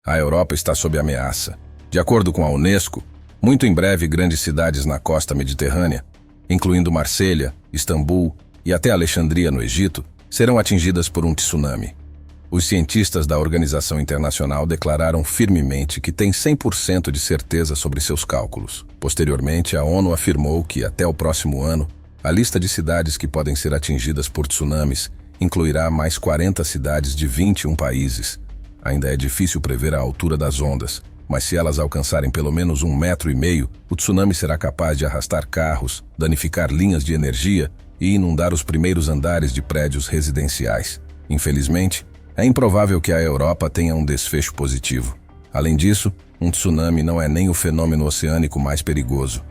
A Europa está sob ameaça. De acordo com a Unesco, muito em breve grandes cidades na costa mediterrânea, incluindo Marselha, Istambul e até Alexandria no Egito, serão atingidas por um tsunami. Os cientistas da Organização Internacional declararam firmemente que têm 100% de certeza sobre seus cálculos. Posteriormente, a ONU afirmou que, até o próximo ano, a lista de cidades que podem ser atingidas por tsunamis incluirá mais 40 cidades de 21 países. Ainda é difícil prever a altura das ondas, mas se elas alcançarem pelo menos 1,5 metros, o tsunami será capaz de arrastar carros, danificar linhas de energia e inundar os primeiros andares de prédios residenciais. Infelizmente, é improvável que a Europa tenha um desfecho positivo. Além disso, um tsunami não é nem o fenômeno oceânico mais perigoso.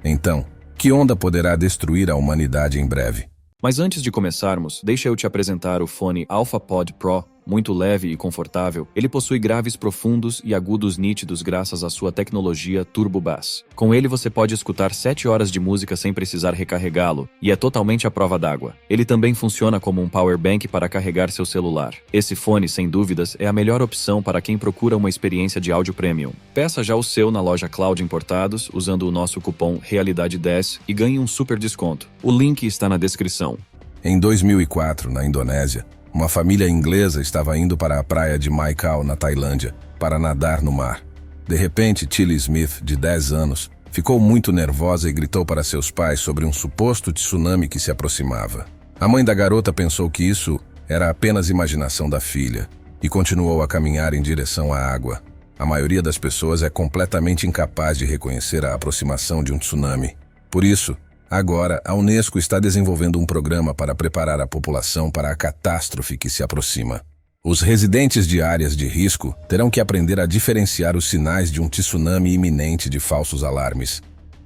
Então, que onda poderá destruir a humanidade em breve? Mas antes de começarmos, deixa eu te apresentar o fone AlphaPod Pro. Muito leve e confortável, ele possui graves profundos e agudos nítidos graças à sua tecnologia Turbo Bass. Com ele você pode escutar 7 horas de música sem precisar recarregá-lo, e é totalmente à prova d'água. Ele também funciona como um power bank para carregar seu celular. Esse fone, sem dúvidas, é a melhor opção para quem procura uma experiência de áudio premium. Peça já o seu na loja Cloud Importados, usando o nosso cupom Realidade10 e ganhe um super desconto. O link está na descrição. Em 2004, na Indonésia, uma família inglesa estava indo para a praia de Mai Khao, na Tailândia, para nadar no mar. De repente, Tilly Smith, de 10 anos, ficou muito nervosa e gritou para seus pais sobre um suposto tsunami que se aproximava. A mãe da garota pensou que isso era apenas imaginação da filha e continuou a caminhar em direção à água. A maioria das pessoas é completamente incapaz de reconhecer a aproximação de um tsunami. Por isso, agora, a Unesco está desenvolvendo um programa para preparar a população para a catástrofe que se aproxima. Os residentes de áreas de risco terão que aprender a diferenciar os sinais de um tsunami iminente de falsos alarmes.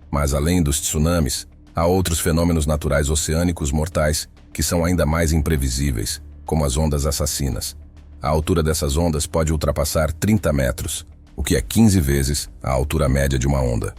Mas além dos tsunamis, há outros fenômenos naturais oceânicos mortais que são ainda mais imprevisíveis, como as ondas assassinas. A altura dessas ondas pode ultrapassar 30 metros, o que é 15 vezes a altura média de uma onda.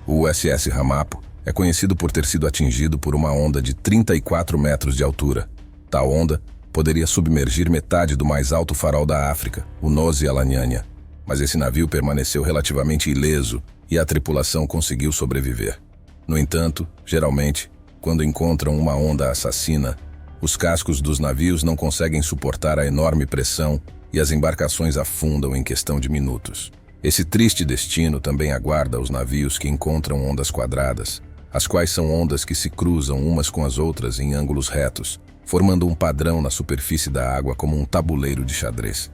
O USS Ramapo é conhecido por ter sido atingido por uma onda de 34 metros de altura. Tal onda poderia submergir metade do mais alto farol da África, o Nosy Alanyanya. Mas esse navio permaneceu relativamente ileso e a tripulação conseguiu sobreviver. No entanto, geralmente, quando encontram uma onda assassina, os cascos dos navios não conseguem suportar a enorme pressão e as embarcações afundam em questão de minutos. Esse triste destino também aguarda os navios que encontram ondas quadradas, as quais são ondas que se cruzam umas com as outras em ângulos retos, formando um padrão na superfície da água como um tabuleiro de xadrez.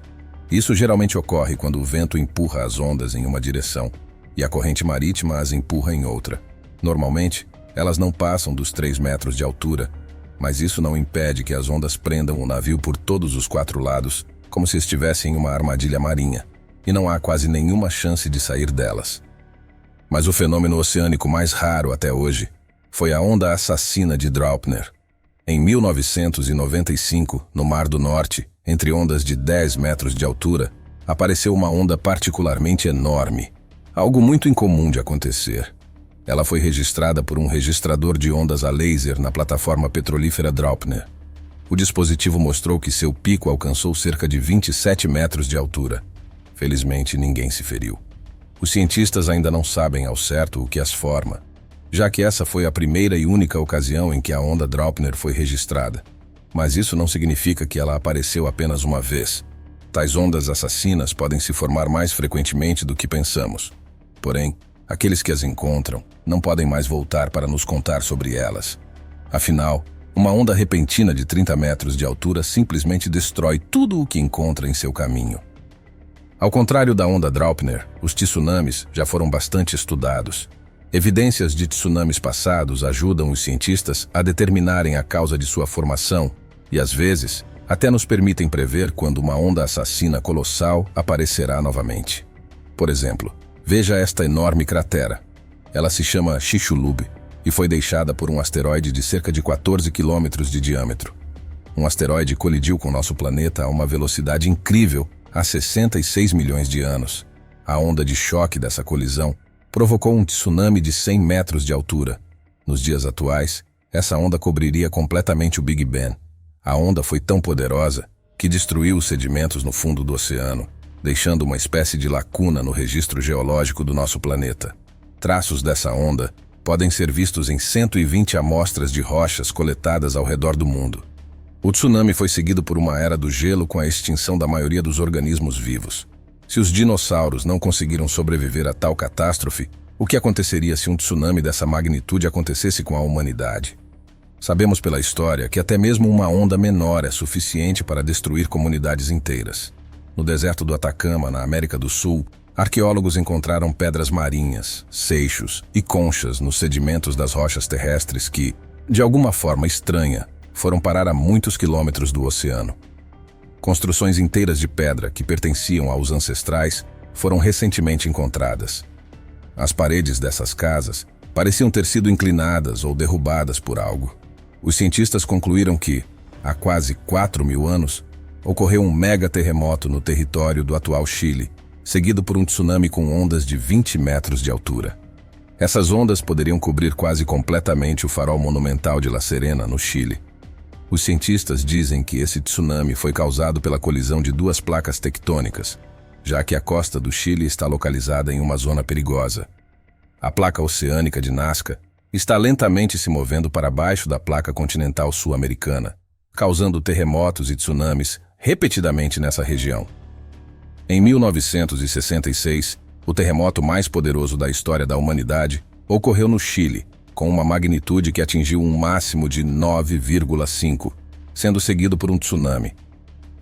Isso geralmente ocorre quando o vento empurra as ondas em uma direção e a corrente marítima as empurra em outra. Normalmente, elas não passam dos 3 metros de altura, mas isso não impede que as ondas prendam o navio por todos os 4 lados, como se estivessem em uma armadilha marinha, e não há quase nenhuma chance de sair delas. Mas o fenômeno oceânico mais raro até hoje foi a onda assassina de Draupner. Em 1995, no Mar do Norte, entre ondas de 10 metros de altura, apareceu uma onda particularmente enorme, algo muito incomum de acontecer. Ela foi registrada por um registrador de ondas a laser na plataforma petrolífera Draupner. O dispositivo mostrou que seu pico alcançou cerca de 27 metros de altura. Felizmente, ninguém se feriu. Os cientistas ainda não sabem ao certo o que as forma, já que essa foi a primeira e única ocasião em que a onda Draupner foi registrada. Mas isso não significa que ela apareceu apenas uma vez. Tais ondas assassinas podem se formar mais frequentemente do que pensamos. Porém, aqueles que as encontram não podem mais voltar para nos contar sobre elas. Afinal, uma onda repentina de 30 metros de altura simplesmente destrói tudo o que encontra em seu caminho. Ao contrário da onda Draupner, os tsunamis já foram bastante estudados. Evidências de tsunamis passados ajudam os cientistas a determinarem a causa de sua formação e, às vezes, até nos permitem prever quando uma onda assassina colossal aparecerá novamente. Por exemplo, veja esta enorme cratera. Ela se chama Chicxulub e foi deixada por um asteroide de cerca de 14 quilômetros de diâmetro. Um asteroide colidiu com nosso planeta a uma velocidade incrível há 66 milhões de anos. A onda de choque dessa colisão provocou um tsunami de 100 metros de altura. Nos dias atuais, essa onda cobriria completamente o Big Ben. A onda foi tão poderosa que destruiu os sedimentos no fundo do oceano. deixando uma espécie de lacuna no registro geológico do nosso planeta. Traços dessa onda podem ser vistos em 120 amostras de rochas coletadas ao redor do mundo. O tsunami foi seguido por uma era do gelo com a extinção da maioria dos organismos vivos. Se os dinossauros não conseguiram sobreviver a tal catástrofe, o que aconteceria se um tsunami dessa magnitude acontecesse com a humanidade? Sabemos pela história que até mesmo uma onda menor é suficiente para destruir comunidades inteiras. No deserto do Atacama, na América do Sul, arqueólogos encontraram pedras marinhas, seixos e conchas nos sedimentos das rochas terrestres que, de alguma forma estranha, foram parar a muitos quilômetros do oceano. Construções inteiras de pedra que pertenciam aos ancestrais foram recentemente encontradas. As paredes dessas casas pareciam ter sido inclinadas ou derrubadas por algo. Os cientistas concluíram que, há quase 4.000 anos, ocorreu um mega terremoto no território do atual Chile, seguido por um tsunami com ondas de 20 metros de altura. Essas ondas poderiam cobrir quase completamente o farol monumental de La Serena, no Chile. Os cientistas dizem que esse tsunami foi causado pela colisão de duas placas tectônicas, já que a costa do Chile está localizada em uma zona perigosa. A placa oceânica de Nazca está lentamente se movendo para baixo da placa continental sul-americana, causando terremotos e tsunamis repetidamente nessa região. Em 1966, o terremoto mais poderoso da história da humanidade ocorreu no Chile, com uma magnitude que atingiu um máximo de 9,5, sendo seguido por um tsunami.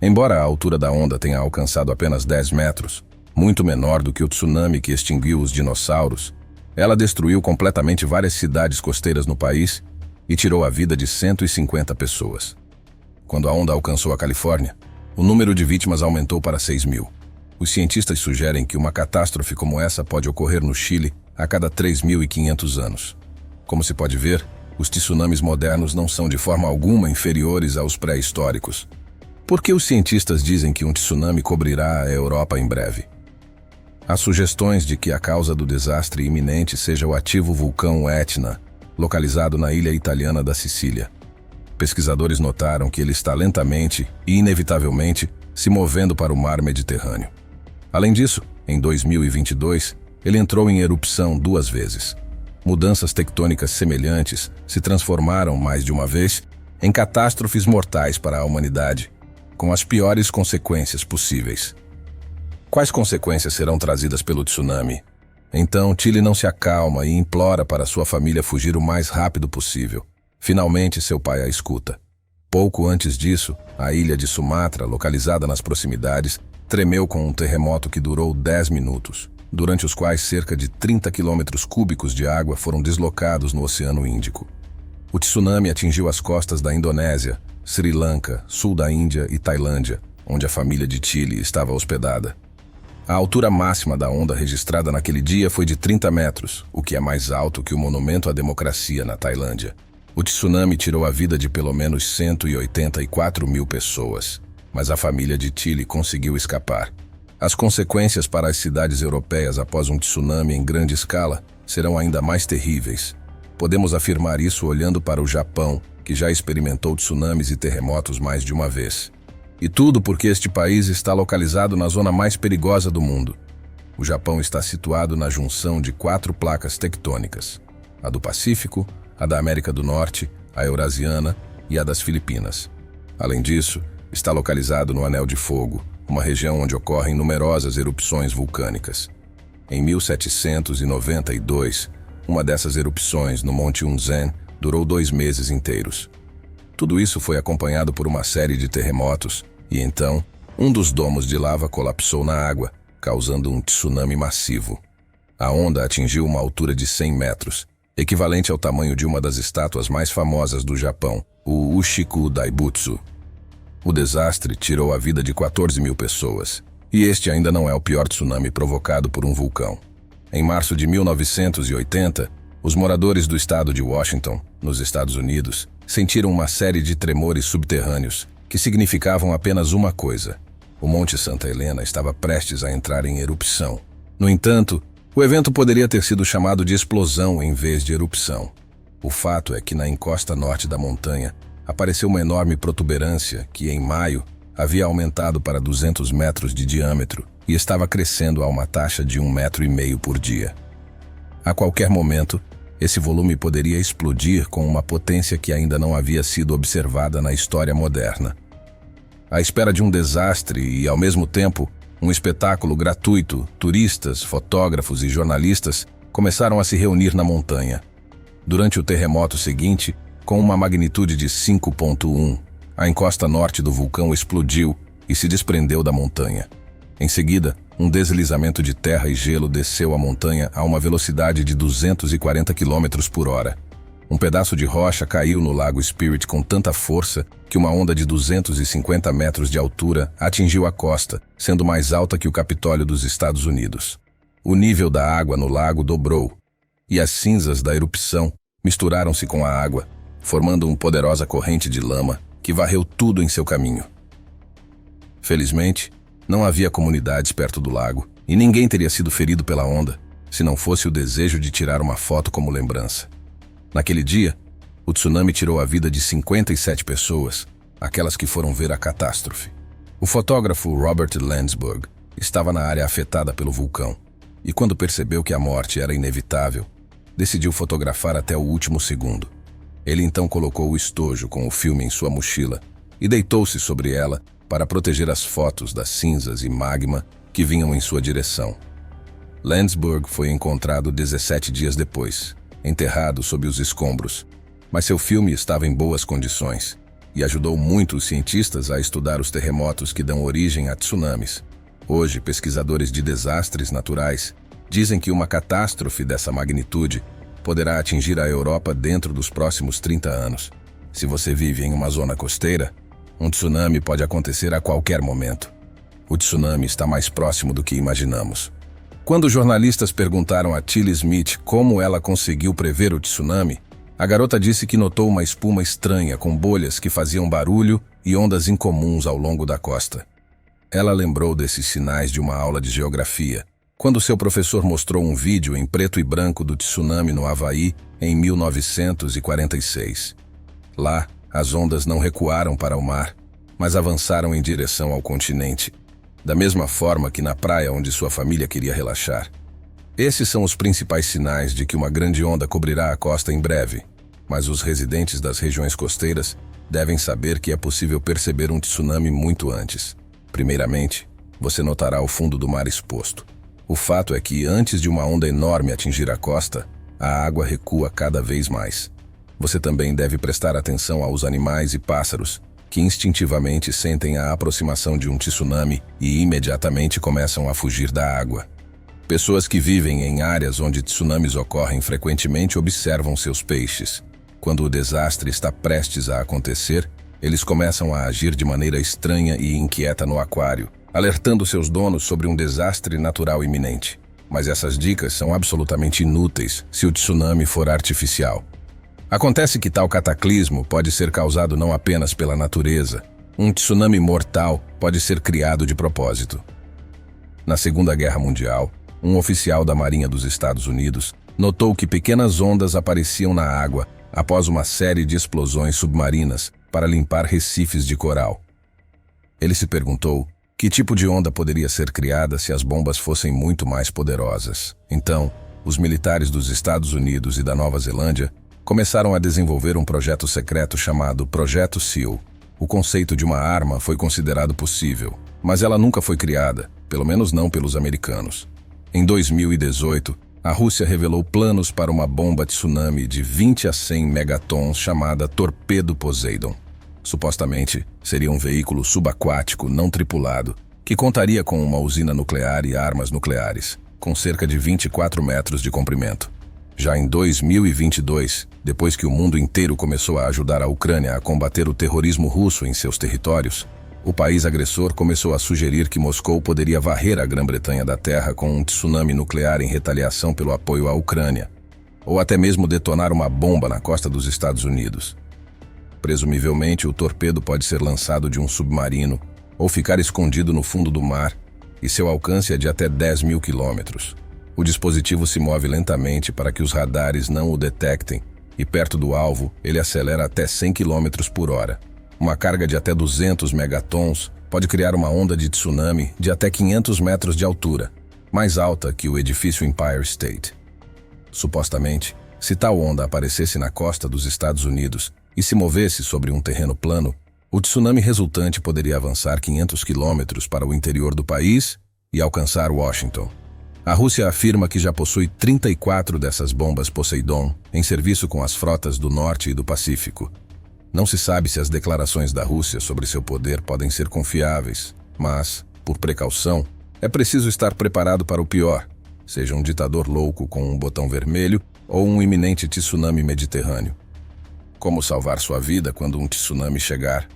Embora a altura da onda tenha alcançado apenas 10 metros, muito menor do que o tsunami que extinguiu os dinossauros, ela destruiu completamente várias cidades costeiras no país e tirou a vida de 150 pessoas. Quando a onda alcançou a Califórnia, o número de vítimas aumentou para 6.000. Os cientistas sugerem que uma catástrofe como essa pode ocorrer no Chile a cada 3.500 anos. Como se pode ver, os tsunamis modernos não são de forma alguma inferiores aos pré-históricos. Por que os cientistas dizem que um tsunami cobrirá a Europa em breve? Há sugestões de que a causa do desastre iminente seja o ativo vulcão Etna, localizado na ilha italiana da Sicília. Pesquisadores notaram que ele está lentamente e inevitavelmente se movendo para o mar Mediterrâneo. Além disso, em 2022, ele entrou em erupção 2 vezes. Mudanças tectônicas semelhantes se transformaram mais de uma vez em catástrofes mortais para a humanidade, com as piores consequências possíveis. Quais consequências serão trazidas pelo tsunami? Então, Chile não se acalma e implora para sua família fugir o mais rápido possível. Finalmente, seu pai a escuta. Pouco antes disso, a ilha de Sumatra, localizada nas proximidades, tremeu com um terremoto que durou 10 minutos, durante os quais cerca de 30 quilômetros cúbicos de água foram deslocados no Oceano Índico. O tsunami atingiu as costas da Indonésia, Sri Lanka, sul da Índia e Tailândia, onde a família de Chile estava hospedada. A altura máxima da onda registrada naquele dia foi de 30 metros, o que é mais alto que o Monumento à Democracia na Tailândia. O tsunami tirou a vida de pelo menos 184.000 pessoas, mas a família de Chile conseguiu escapar. As consequências para as cidades europeias após um tsunami em grande escala serão ainda mais terríveis. Podemos afirmar isso olhando para o Japão, que já experimentou tsunamis e terremotos mais de uma vez. E tudo porque este país está localizado na zona mais perigosa do mundo. O Japão está situado na junção de 4 placas tectônicas: a do Pacífico, a da América do Norte, a Eurasiana e a das Filipinas. Além disso, está localizado no Anel de Fogo, uma região onde ocorrem numerosas erupções vulcânicas. Em 1792, uma dessas erupções no Monte Unzen durou 2 meses inteiros. Tudo isso foi acompanhado por uma série de terremotos, e então, um dos domos de lava colapsou na água, causando um tsunami massivo. A onda atingiu uma altura de 100 metros, equivalente ao tamanho de uma das estátuas mais famosas do Japão, o Uchiku Daibutsu. O desastre tirou a vida de 14.000 pessoas, e este ainda não é o pior tsunami provocado por um vulcão. Em março de 1980, os moradores do estado de Washington, nos Estados Unidos, sentiram uma série de tremores subterrâneos que significavam apenas uma coisa: o Monte Santa Helena estava prestes a entrar em erupção. No entanto, o evento poderia ter sido chamado de explosão em vez de erupção. O fato é que na encosta norte da montanha apareceu uma enorme protuberância que, em maio, havia aumentado para 200 metros de diâmetro e estava crescendo a uma taxa de 1,5 metro por dia. A qualquer momento, esse volume poderia explodir com uma potência que ainda não havia sido observada na história moderna. À espera de um desastre e, ao mesmo tempo, um espetáculo gratuito, turistas, fotógrafos e jornalistas começaram a se reunir na montanha. Durante o terremoto seguinte, com uma magnitude de 5,1, a encosta norte do vulcão explodiu e se desprendeu da montanha. Em seguida, um deslizamento de terra e gelo desceu a montanha a uma velocidade de 240 km por hora. Um pedaço de rocha caiu no lago Spirit com tanta força que uma onda de 250 metros de altura atingiu a costa, sendo mais alta que o Capitólio dos Estados Unidos. O nível da água no lago dobrou, e as cinzas da erupção misturaram-se com a água, formando uma poderosa corrente de lama que varreu tudo em seu caminho. Felizmente, não havia comunidades perto do lago, e ninguém teria sido ferido pela onda, se não fosse o desejo de tirar uma foto como lembrança. Naquele dia, o tsunami tirou a vida de 57 pessoas, aquelas que foram ver a catástrofe. O fotógrafo Robert Landsberg estava na área afetada pelo vulcão, e quando percebeu que a morte era inevitável, decidiu fotografar até o último segundo. Ele então colocou o estojo com o filme em sua mochila e deitou-se sobre ela para proteger as fotos das cinzas e magma que vinham em sua direção. Landsberg foi encontrado 17 dias depois, enterrado sob os escombros, mas seu filme estava em boas condições e ajudou muito os cientistas a estudar os terremotos que dão origem a tsunamis. Hoje, pesquisadores de desastres naturais dizem que uma catástrofe dessa magnitude poderá atingir a Europa dentro dos próximos 30 anos. Se você vive em uma zona costeira, um tsunami pode acontecer a qualquer momento. O tsunami está mais próximo do que imaginamos. Quando jornalistas perguntaram a Tilly Smith como ela conseguiu prever o tsunami, a garota disse que notou uma espuma estranha com bolhas que faziam barulho e ondas incomuns ao longo da costa. Ela lembrou desses sinais de uma aula de geografia, quando seu professor mostrou um vídeo em preto e branco do tsunami no Havaí em 1946. Lá, as ondas não recuaram para o mar, mas avançaram em direção ao continente, da mesma forma que na praia onde sua família queria relaxar. Esses são os principais sinais de que uma grande onda cobrirá a costa em breve, mas os residentes das regiões costeiras devem saber que é possível perceber um tsunami muito antes. Primeiramente, você notará o fundo do mar exposto. O fato é que, antes de uma onda enorme atingir a costa, a água recua cada vez mais. Você também deve prestar atenção aos animais e pássaros, que instintivamente sentem a aproximação de um tsunami e imediatamente começam a fugir da água. Pessoas que vivem em áreas onde tsunamis ocorrem frequentemente observam seus peixes. Quando o desastre está prestes a acontecer, eles começam a agir de maneira estranha e inquieta no aquário, alertando seus donos sobre um desastre natural iminente. Mas essas dicas são absolutamente inúteis se o tsunami for artificial. Acontece que tal cataclismo pode ser causado não apenas pela natureza. Um tsunami mortal pode ser criado de propósito. Na Segunda Guerra Mundial, um oficial da Marinha dos Estados Unidos notou que pequenas ondas apareciam na água após uma série de explosões submarinas para limpar recifes de coral. Ele se perguntou que tipo de onda poderia ser criada se as bombas fossem muito mais poderosas. Então, os militares dos Estados Unidos e da Nova Zelândia começaram a desenvolver um projeto secreto chamado Projeto SEAL. O conceito de uma arma foi considerado possível, mas ela nunca foi criada, pelo menos não pelos americanos. Em 2018, a Rússia revelou planos para uma bomba tsunami de 20 a 100 megatons chamada Torpedo Poseidon. Supostamente, seria um veículo subaquático não tripulado que contaria com uma usina nuclear e armas nucleares, com cerca de 24 metros de comprimento. Já em 2022, depois que o mundo inteiro começou a ajudar a Ucrânia a combater o terrorismo russo em seus territórios, o país agressor começou a sugerir que Moscou poderia varrer a Grã-Bretanha da terra com um tsunami nuclear em retaliação pelo apoio à Ucrânia, ou até mesmo detonar uma bomba na costa dos Estados Unidos. Presumivelmente, o torpedo pode ser lançado de um submarino ou ficar escondido no fundo do mar, e seu alcance é de até 10 mil quilômetros. O dispositivo se move lentamente para que os radares não o detectem, e perto do alvo, ele acelera até 100 km por hora. Uma carga de até 200 megatons pode criar uma onda de tsunami de até 500 metros de altura, mais alta que o edifício Empire State. Supostamente, se tal onda aparecesse na costa dos Estados Unidos e se movesse sobre um terreno plano, o tsunami resultante poderia avançar 500 quilômetros para o interior do país e alcançar Washington. A Rússia afirma que já possui 34 dessas bombas Poseidon em serviço com as frotas do Norte e do Pacífico. Não se sabe se as declarações da Rússia sobre seu poder podem ser confiáveis, mas, por precaução, é preciso estar preparado para o pior, seja um ditador louco com um botão vermelho ou um iminente tsunami mediterrâneo. Como salvar sua vida quando um tsunami chegar?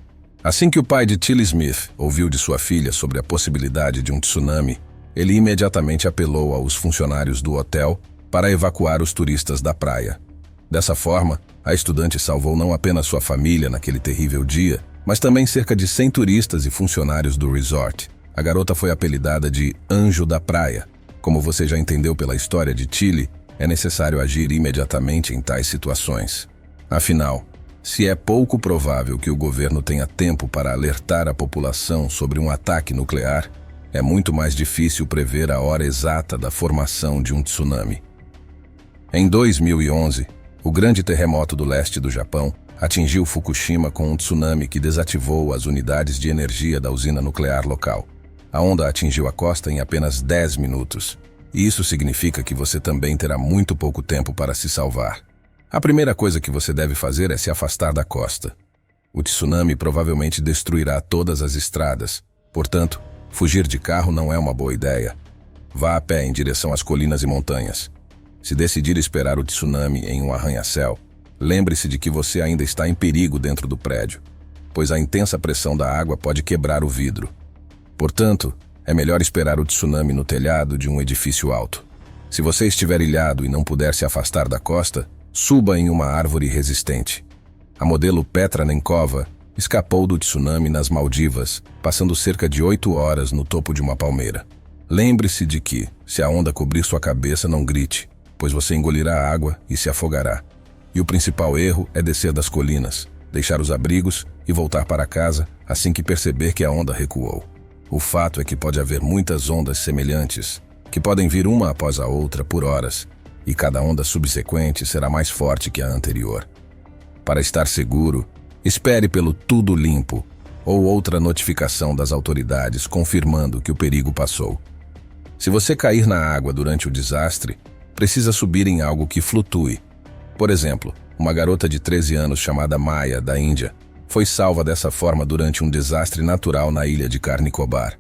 Assim que o pai de Tilly Smith ouviu de sua filha sobre a possibilidade de um tsunami, ele imediatamente apelou aos funcionários do hotel para evacuar os turistas da praia. Dessa forma, a estudante salvou não apenas sua família naquele terrível dia, mas também cerca de 100 turistas e funcionários do resort. A garota foi apelidada de Anjo da Praia. Como você já entendeu pela história de Tilly, é necessário agir imediatamente em tais situações. Afinal, se é pouco provável que o governo tenha tempo para alertar a população sobre um ataque nuclear, é muito mais difícil prever a hora exata da formação de um tsunami. Em 2011, o grande terremoto do leste do Japão atingiu Fukushima com um tsunami que desativou as unidades de energia da usina nuclear local. A onda atingiu a costa em apenas 10 minutos. E isso significa que você também terá muito pouco tempo para se salvar. A primeira coisa que você deve fazer é se afastar da costa. O tsunami provavelmente destruirá todas as estradas. Portanto, fugir de carro não é uma boa ideia. Vá a pé em direção às colinas e montanhas. Se decidir esperar o tsunami em um arranha-céu, lembre-se de que você ainda está em perigo dentro do prédio, pois a intensa pressão da água pode quebrar o vidro. Portanto, é melhor esperar o tsunami no telhado de um edifício alto. Se você estiver ilhado e não puder se afastar da costa, suba em uma árvore resistente. A modelo Petra Nenkova escapou do tsunami nas Maldivas, passando cerca de 8 horas no topo de uma palmeira. Lembre-se de que, se a onda cobrir sua cabeça, não grite, pois você engolirá a água e se afogará. E o principal erro é descer das colinas, deixar os abrigos e voltar para casa assim que perceber que a onda recuou. O fato é que pode haver muitas ondas semelhantes, que podem vir uma após a outra por horas, e cada onda subsequente será mais forte que a anterior. Para estar seguro, espere pelo tudo limpo ou outra notificação das autoridades confirmando que o perigo passou. Se você cair na água durante o desastre, precisa subir em algo que flutue. Por exemplo, uma garota de 13 anos chamada Maya, da Índia, foi salva dessa forma durante um desastre natural na ilha de Car-Nicobar.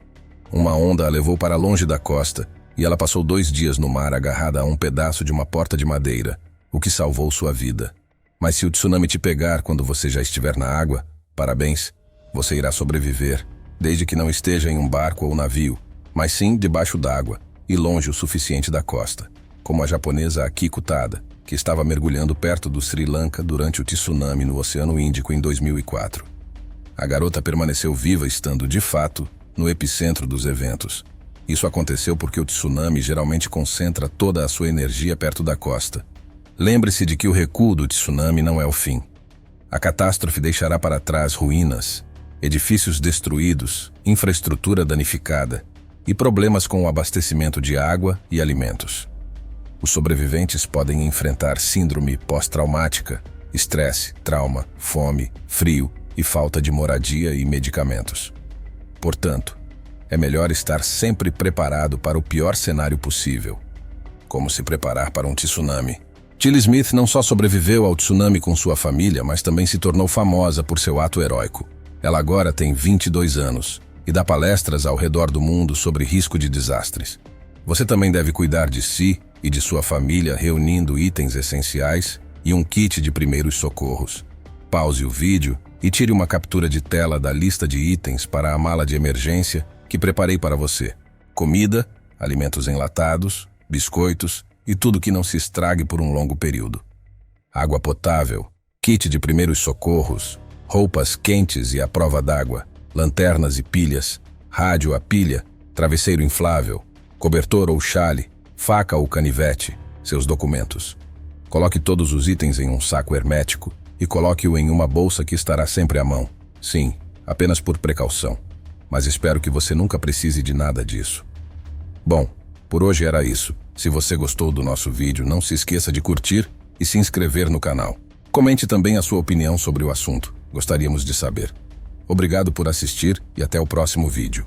Uma onda a levou para longe da costa e ela passou 2 dias no mar agarrada a um pedaço de uma porta de madeira, o que salvou sua vida. Mas se o tsunami te pegar quando você já estiver na água, parabéns, você irá sobreviver, desde que não esteja em um barco ou navio, mas sim debaixo d'água e longe o suficiente da costa, como a japonesa Akiko Tada, que estava mergulhando perto do Sri Lanka durante o tsunami no Oceano Índico em 2004. A garota permaneceu viva estando, de fato, no epicentro dos eventos. Isso aconteceu porque o tsunami geralmente concentra toda a sua energia perto da costa. Lembre-se de que o recuo do tsunami não é o fim. A catástrofe deixará para trás ruínas, edifícios destruídos, infraestrutura danificada e problemas com o abastecimento de água e alimentos. Os sobreviventes podem enfrentar síndrome pós-traumática, estresse, trauma, fome, frio e falta de moradia e medicamentos. Portanto, é melhor estar sempre preparado para o pior cenário possível. Como se preparar para um tsunami? Tilly Smith não só sobreviveu ao tsunami com sua família, mas também se tornou famosa por seu ato heróico. Ela agora tem 22 anos e dá palestras ao redor do mundo sobre risco de desastres. Você também deve cuidar de si e de sua família reunindo itens essenciais e um kit de primeiros socorros. Pause o vídeo e tire uma captura de tela da lista de itens para a mala de emergência que preparei para você. Comida, alimentos enlatados, biscoitos e tudo que não se estrague por um longo período. Água potável, kit de primeiros socorros, roupas quentes e à prova d'água, lanternas e pilhas, rádio a pilha, travesseiro inflável, cobertor ou chale, faca ou canivete, seus documentos. Coloque todos os itens em um saco hermético e coloque-o em uma bolsa que estará sempre à mão. Sim, apenas por precaução. mas espero que você nunca precise de nada disso. Bom, por hoje era isso. Se você gostou do nosso vídeo, não se esqueça de curtir e se inscrever no canal. Comente também a sua opinião sobre o assunto. Gostaríamos de saber. Obrigado por assistir e até o próximo vídeo.